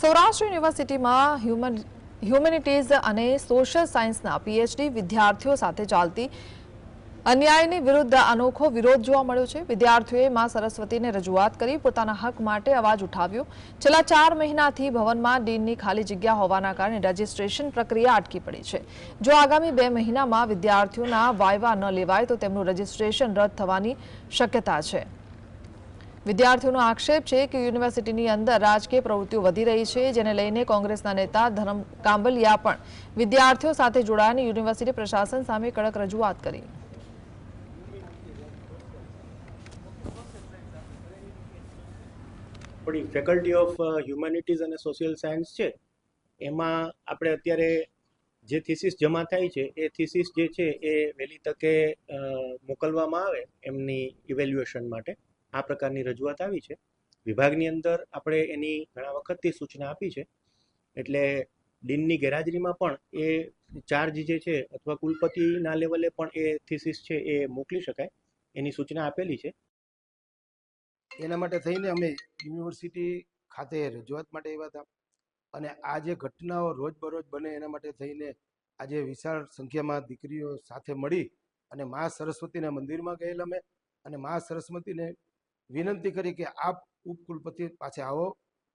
સૌરાષ્ટ્ર યુનિવર્સિટીમાં હ્યુમેનિટીઝ અને સોશિયલ સાયન્સના પીએચડી વિદ્યાર્થીઓ સાથે ચાલતી અન્યાયની વિરુદ્ધ અનોખો વિરોધ જોવા મળ્યો છે। વિદ્યાર્થીઓએ માં સરસ્વતીને રજૂઆત કરી પોતાના હક માટે અવાજ ઉઠાવ્યો। છેલ્લા 4 મહિનાથી ભવનમાં ડીનની ખાલી જગ્યા હોવાના કારણે રજીસ્ટ્રેશન પ્રક્રિયા અટકી પડી છે। જો આગામી 2 મહિનામાં વિદ્યાર્થીઓના વાયવા ન લેવાય તો તેમનું રજીસ્ટ્રેશન રદ થવાની શક્યતા છે। વિદ્યાર્થીઓનો આક્ષેપ છે કે યુનિવર્સિટીની અંદર રાજકીય પ્રવૃત્તિઓ વધી રહી છે, જેને લઈને કોંગ્રેસના નેતા ધરમ કાંબલિયા પણ વિદ્યાર્થીઓ સાથે જોડાઈને યુનિવર્સિટી પ્રશાસન સામે કડક રજૂઆત કરી। આપણી ફેકલ્ટી ઓફ હ્યુમેનિટીઝ અને સોશિયલ સાયન્સ છે એમાં આપણે અત્યારે જે થીસીસ જમા થાય છે એ થીસીસ જે છે એ વહેલી તકે મોકલવામાં આવે એમની ઇવેલ્યુએશન માટે આ પ્રકારની રજૂઆત આવી છે। વિભાગની અંદર આપણે એની ઘણા વખતથી સૂચના આપી છે, એટલે ડીનની ગેરહાજરીમાં પણ એ ચાર્જ જે છે અથવા કુલપતિના લેવલે પણ એ થીસીસ છે એ મોકલી શકાય એની સૂચના આપેલી છે। એના માટે થઈને અમે યુનિવર્સિટી ખાતે રજૂઆત માટે આવ્યા હતા અને આ જે ઘટનાઓ રોજબરોજ બને એના માટે થઈને આજે વિશાળ સંખ્યામાં દીકરીઓ સાથે મળી અને મા સરસ્વતીના મંદિરમાં ગયેલા અમે અને મા સરસ્વતીને વિનંતી કરી કે આપ ઉપકુલપતિ પાસે આવો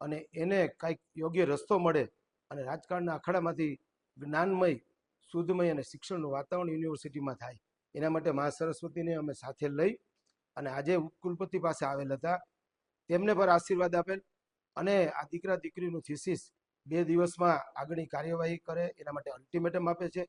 અને એને કંઈક યોગ્ય રસ્તો મળે અને રાજકારણના અખાડામાંથી જ્ઞાનમય, શુદ્ધમય અને શિક્ષણનું વાતાવરણ યુનિવર્સિટીમાં થાય એના માટે મા સરસ્વતીને અમે સાથે લઈ અને આજે ઉપકુલપતિ પાસે આવેલ હતા। તેમને પર આશીર્વાદ આપેલ અને આ દીકરા દીકરીનું થીસીસ 2 દિવસમાં આગળની કાર્યવાહી કરે એના માટે અલ્ટિમેટમ આપે છે।